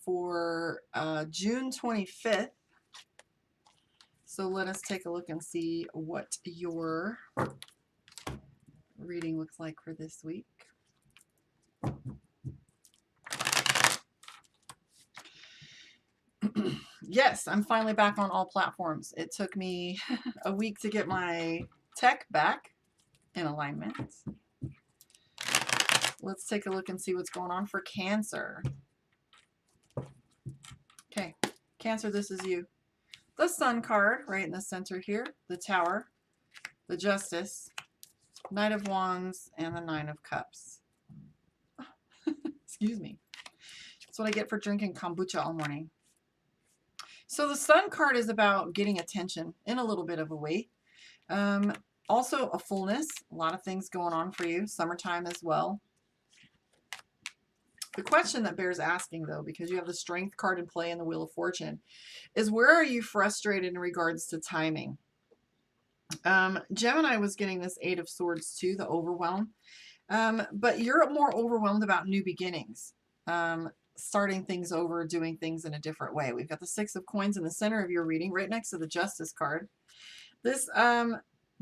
for June 25th. So let us take a look and see what your reading looks like for this week. Yes, I'm finally back on all platforms. It took me a week to get my tech back in alignment. Let's take a look and see what's going on for Cancer. Okay, Cancer, this is you. The Sun card right in the center here, the Tower, the Justice, Knight of Wands, and the Nine of Cups. Excuse me. That's what I get for drinking kombucha all morning. So the Sun card is about getting attention in a little bit of a way. Also a fullness, a lot of things going on for you, summertime as well. The question that bears asking, though, because you have the Strength card in play and the Wheel of Fortune, is where are you frustrated in regards to timing? Gemini was getting this Eight of Swords too, the overwhelm. But you're more overwhelmed about new beginnings, starting things over, doing things in a different way. We've got the Six of Coins in the center of your reading, right next to the Justice card. This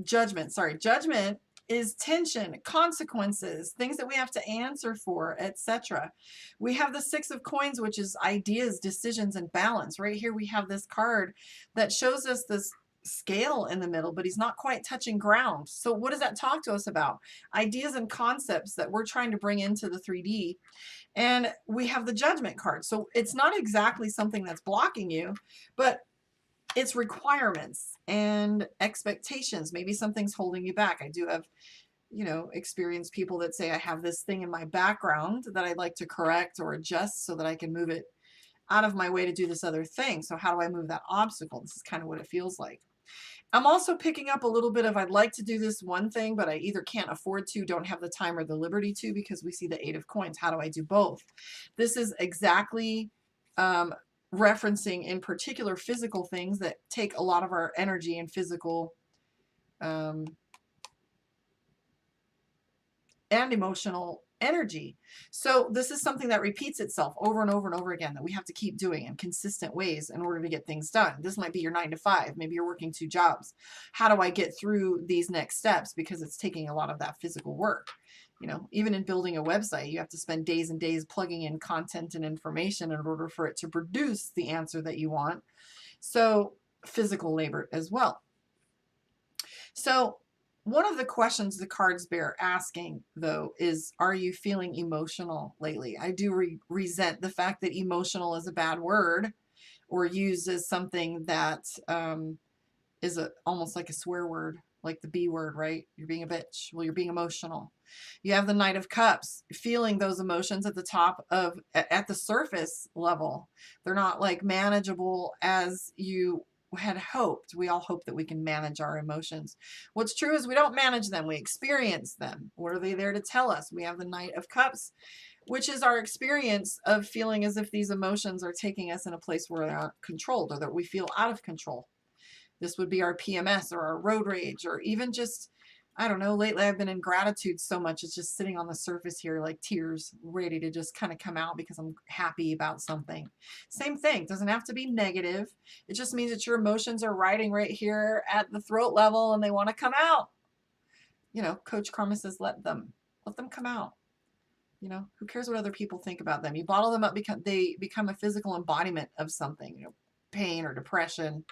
Judgment is tension, consequences, things that we have to answer for, etc. We have the Six of Coins, which is ideas, decisions, and balance. Right here we have this card that shows us this scale in the middle, but he's not quite touching ground. So what does that talk to us about? Ideas and concepts that we're trying to bring into the 3D. And we have the Judgment card. So it's not exactly something that's blocking you, but it's requirements and expectations. Maybe something's holding you back. I do have, experienced people that say I have this thing in my background that I'd like to correct or adjust so that I can move it out of my way to do this other thing. So how do I move that obstacle? This is kind of what it feels like. I'm also picking up a little bit of I'd like to do this one thing, but I either can't afford to, don't have the time or the liberty to, because we see the Eight of Coins. How do I do both? This is exactly referencing in particular physical things that take a lot of our energy and physical and emotional energy. So this is something that repeats itself over and over and over again that we have to keep doing in consistent ways in order to get things done. This might be your 9 to 5. Maybe you're working 2 jobs. How do I get through these next steps? Because it's taking a lot of that physical work. Even in building a website, you have to spend days and days plugging in content and information in order for it to produce the answer that you want. So physical labor as well. So one of the questions the cards bear asking, though, is, are you feeling emotional lately? I do resent the fact that emotional is a bad word or used as something that is almost like a swear word, like the B word, right? You're being a bitch. Well, you're being emotional. You have the Knight of Cups, feeling those emotions at the surface level. They're not like manageable as you had hoped. We all hope that we can manage our emotions. What's true is we don't manage them. We experience them. What are they there to tell us? We have the Knight of Cups, which is our experience of feeling as if these emotions are taking us in a place where they're not controlled or that we feel out of control. This would be our PMS or our road rage, or even just, I don't know, lately I've been in gratitude so much. It's just sitting on the surface here like tears ready to just kind of come out because I'm happy about something. Same thing. Doesn't have to be negative. It just means that your emotions are riding right here at the throat level and they want to come out. Coach Karma says, let them come out. Who cares what other people think about them? You bottle them up because they become a physical embodiment of something, pain or depression.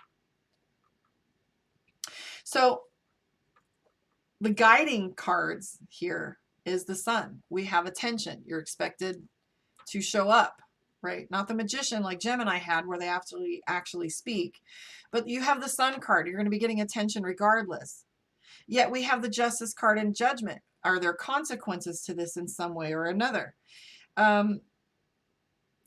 So the guiding cards here is the Sun. We have attention. You're expected to show up, right? Not the Magician like Gemini had where they actually speak, but you have the Sun card. You're going to be getting attention regardless. Yet we have the Justice card and Judgment. Are there consequences to this in some way or another?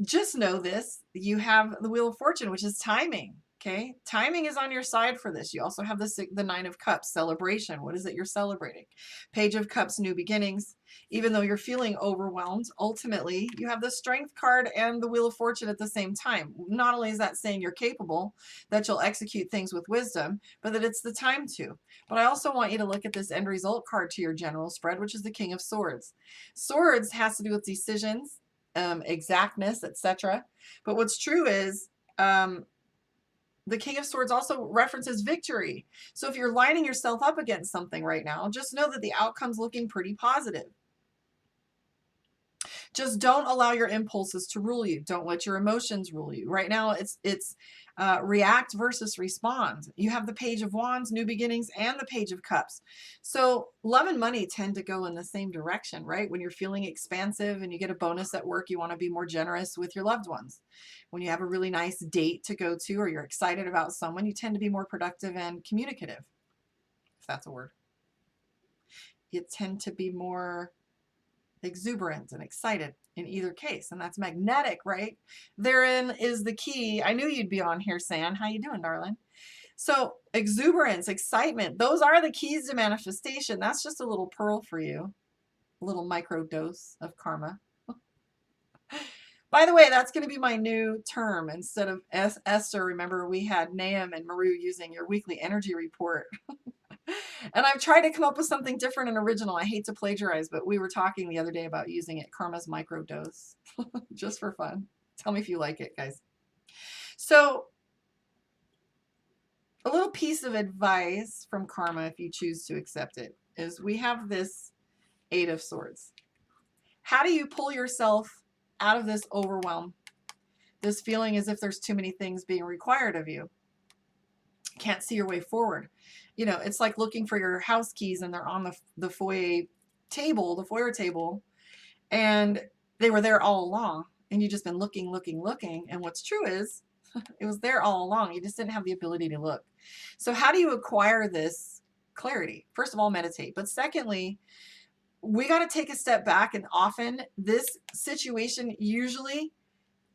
Just know this. You have the Wheel of Fortune, which is timing. Okay, timing is on your side for this. You also have the Nine of Cups, celebration. What is it you're celebrating? Page of Cups, new beginnings. Even though you're feeling overwhelmed, ultimately, you have the Strength card and the Wheel of Fortune at the same time. Not only is that saying you're capable, that you'll execute things with wisdom, but that it's the time to. But I also want you to look at this end result card to your general spread, which is the King of Swords. Swords has to do with decisions, exactness, etc. But what's true is the King of Swords also references victory. So if you're lining yourself up against something right now, just know that the outcome's looking pretty positive. Just don't allow your impulses to rule you. Don't let your emotions rule you. Right now, it's react versus respond. You have the Page of Wands, New Beginnings, and the Page of Cups. So love and money tend to go in the same direction, right? When you're feeling expansive and you get a bonus at work, you want to be more generous with your loved ones. When you have a really nice date to go to or you're excited about someone, you tend to be more productive and communicative, if that's a word. You tend to be more exuberant and excited in either case, and that's magnetic, right? Therein is the key. I knew you'd be on here, San. How you doing, darling? So exuberance, excitement, those are the keys to manifestation. That's just a little pearl for you, a little micro dose of karma. By the way, that's going to be my new term. Instead of Esther, remember we had Nahum and Maru using your weekly energy report. And I've tried to come up with something different and original. I hate to plagiarize, but we were talking the other day about using it, karma's microdose, just for fun. Tell me if you like it, guys. So a little piece of advice from karma, if you choose to accept it, is we have this Eight of Swords. How do you pull yourself out of this overwhelm, this feeling as if there's too many things being required of you? Can't see your way forward. You know, it's like looking for your house keys and they're on the foyer table, and they were there all along, and you just been looking. And what's true is it was there all along. You just didn't have the ability to look. So how do you acquire this clarity? First of all, meditate. But secondly, we got to take a step back, and often this situation usually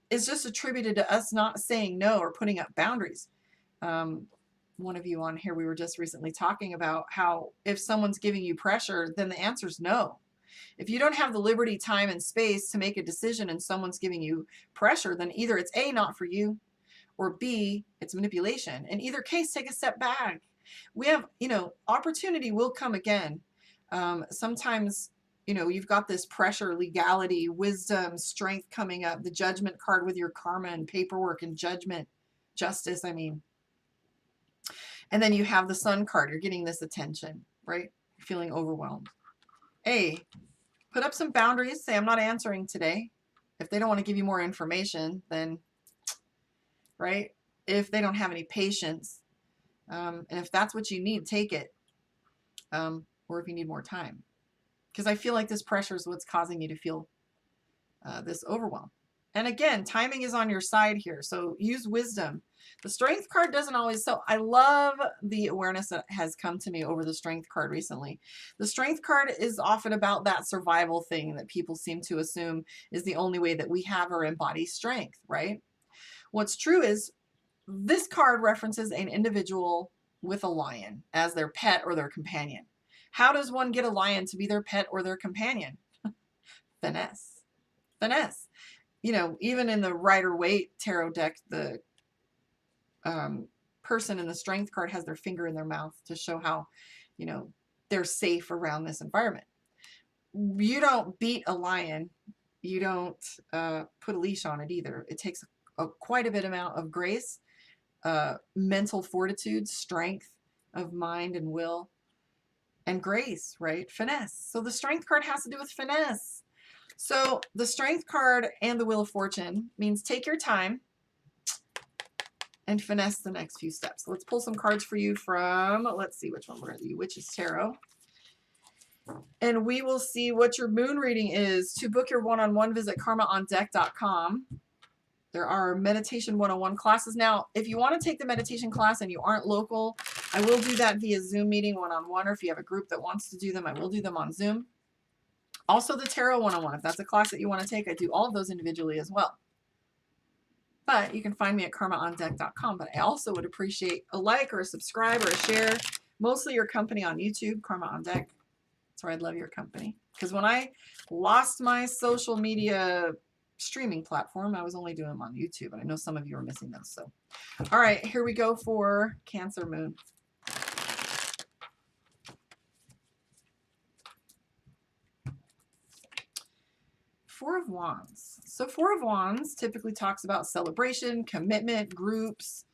is just attributed to us not saying no or putting up boundaries. One of you on here, we were just recently talking about how if someone's giving you pressure, then the answer is no. If you don't have the liberty, time, and space to make a decision and someone's giving you pressure, then either it's A, not for you, or B, it's manipulation. In either case, take a step back. We have, opportunity will come again. Sometimes, you've got this pressure, legality, wisdom, strength coming up, the Judgment card with your karma and paperwork and judgment, justice, And then you have the Sun card. You're getting this attention, right? You're feeling overwhelmed. A, put up some boundaries. Say, I'm not answering today. If they don't want to give you more information, then, right? If they don't have any patience, and if that's what you need, take it. Or if you need more time. Because I feel like this pressure is what's causing you to feel this overwhelm. And again, timing is on your side here. So use wisdom. The Strength card doesn't always. So I love the awareness that has come to me over the Strength card recently. The Strength card is often about that survival thing that people seem to assume is the only way that we have or embody strength, right? What's true is this card references an individual with a lion as their pet or their companion. How does one get a lion to be their pet or their companion? Finesse. Finesse. Even in the Rider-Waite tarot deck, the person in the Strength card has their finger in their mouth to show how, they're safe around this environment. You don't beat a lion. You don't put a leash on it either. It takes quite a bit amount of grace, mental fortitude, strength of mind and will, and grace, right? Finesse. So the Strength card has to do with finesse. So the Strength card and the Wheel of Fortune means take your time and finesse the next few steps. So let's pull some cards for you from, let's see which one we're going to do, Witch's Tarot. And we will see what your moon reading is. To book your one-on-one, visit karmaondeck.com. There are meditation 101 classes. Now, if you want to take the meditation class and you aren't local, I will do that via Zoom meeting one-on-one, or if you have a group that wants to do them, I will do them on Zoom. Also the Tarot 101, if that's a class that you want to take, I do all of those individually as well. But you can find me at karmaondeck.com. But I also would appreciate a like or a subscribe or a share. Mostly your company on YouTube, Karma on Deck. That's where I'd love your company. Because when I lost my social media streaming platform, I was only doing them on YouTube. And I know some of you are missing those. So, all right, here we go for Cancer Moon. Four of Wands. So Four of Wands typically talks about celebration, commitment, groups.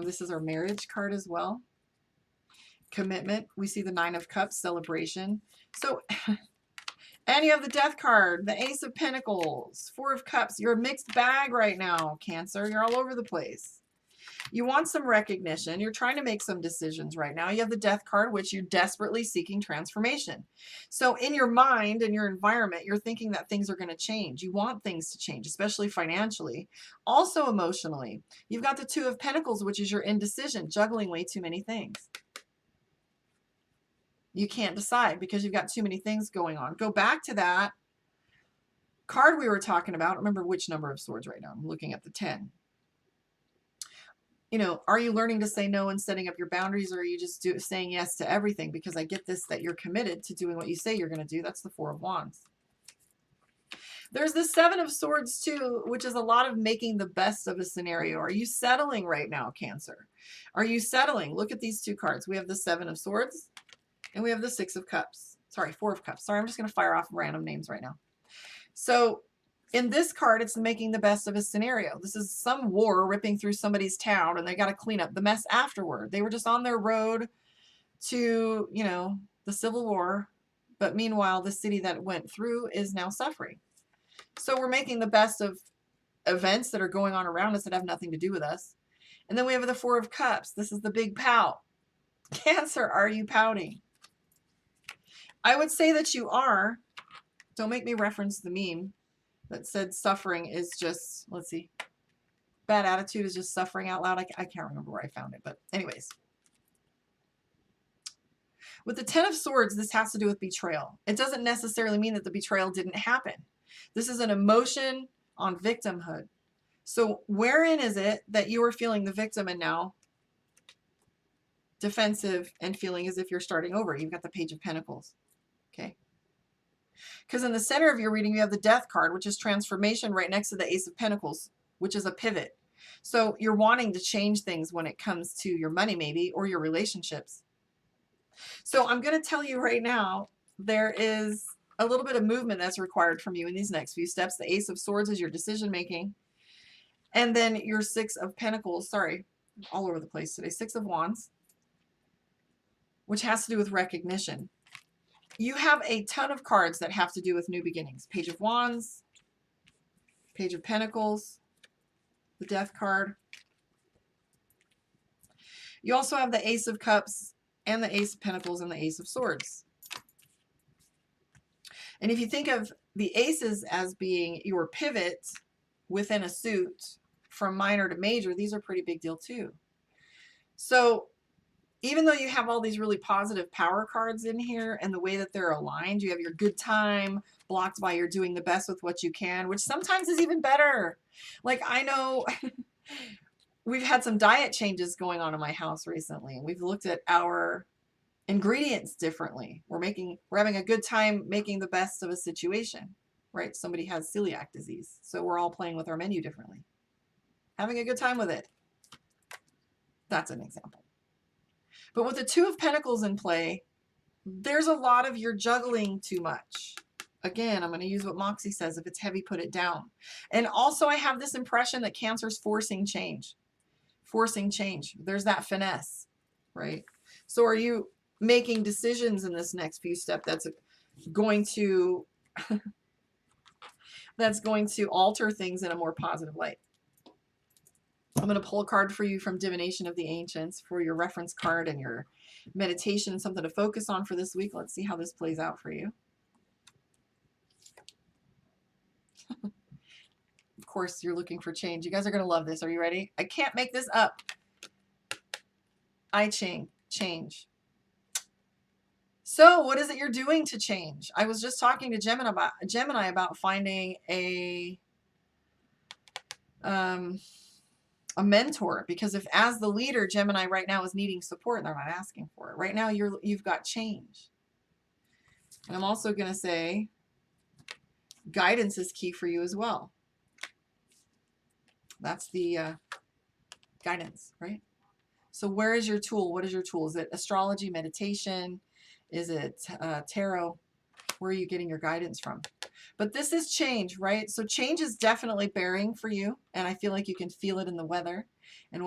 This is our marriage card as well. Commitment. We see the Nine of Cups, celebration. So, and you have the Death card, the Ace of Pentacles, Four of Cups. You're a mixed bag right now, Cancer. You're all over the place. You want some recognition. You're trying to make some decisions right now. You have the Death card, which you're desperately seeking transformation. So in your mind and your environment, you're thinking that things are going to change. You want things to change, especially financially, also emotionally. You've got the Two of Pentacles, which is your indecision, juggling way too many things. You can't decide because you've got too many things going on. Go back to that card we were talking about. I don't remember which number of swords right now. I'm looking at the 10. You know, are you learning to say no and setting up your boundaries, or are you just saying yes to everything? Because I get this, that you're committed to doing what you say you're going to do. That's the Four of Wands. There's the Seven of Swords too, which is a lot of making the best of a scenario. Are you settling right now, Cancer? Are you settling? Look at these two cards. We have the Seven of Swords and we have the Six of Cups. Sorry, Four of Cups. Sorry, I'm just going to fire off random names right now. So in this card, it's making the best of a scenario. This is some war ripping through somebody's town and they got to clean up the mess afterward. They were just on their road to, you know, the Civil War. But meanwhile, the city that went through is now suffering. So we're making the best of events that are going on around us that have nothing to do with us. And then we have the Four of Cups. This is the big pout. Cancer, are you pouting? I would say that you are. Don't make me reference the meme that said suffering is just, let's see, bad attitude is just suffering out loud. I can't remember where I found it, but anyways. With the Ten of Swords, this has to do with betrayal. It doesn't necessarily mean that the betrayal didn't happen. This is an emotion on victimhood. So wherein is it that you are feeling the victim and now defensive and feeling as if you're starting over? You've got the Page of Pentacles. Okay. Because in the center of your reading, you have the Death card, which is transformation, right next to the Ace of Pentacles, which is a pivot. So you're wanting to change things when it comes to your money, maybe, or your relationships. So I'm going to tell you right now, there is a little bit of movement that's required from you in these next few steps. The Ace of Swords is your decision making. And then your Six of Pentacles, sorry, all over the place today, Six of Wands, which has to do with recognition. You have a ton of cards that have to do with new beginnings. Page of Wands, Page of Pentacles, the Death card. You also have the Ace of Cups and the Ace of Pentacles and the Ace of Swords. And if you think of the aces as being your pivot within a suit from minor to major, these are pretty big deal too. So even though you have all these really positive power cards in here and the way that they're aligned, you have your good time blocked by you're doing the best with what you can, which sometimes is even better. Like I know we've had some diet changes going on in my house recently, and we've looked at our ingredients differently. We're having a good time making the best of a situation, right? Somebody has celiac disease, so we're all playing with our menu differently. Having a good time with it. That's an example. But with the Two of Pentacles in play, there's a lot of you're juggling too much. Again, I'm going to use what Moxie says, if it's heavy, put it down. And also I have this impression that Cancer's forcing change. Forcing change. There's that finesse, right? So are you making decisions in this next few steps that's going to alter things in a more positive light? I'm going to pull a card for you from Divination of the Ancients for your reference card and your meditation, something to focus on for this week. Let's see how this plays out for you. Of course, you're looking for change. You guys are going to love this. Are you ready? I can't make this up. I change. So what is it you're doing to change? I was just talking to Gemini about finding a mentor, because if as the leader, Gemini right now is needing support and they're not asking for it. Right now you've got change. And I'm also going to say guidance is key for you as well. That's the guidance, right? So where is your tool? What is your tool? Is it astrology, meditation? Is it tarot? Where are you getting your guidance from? But this is change, right? So change is definitely bearing for you. And I feel like you can feel it in the weather and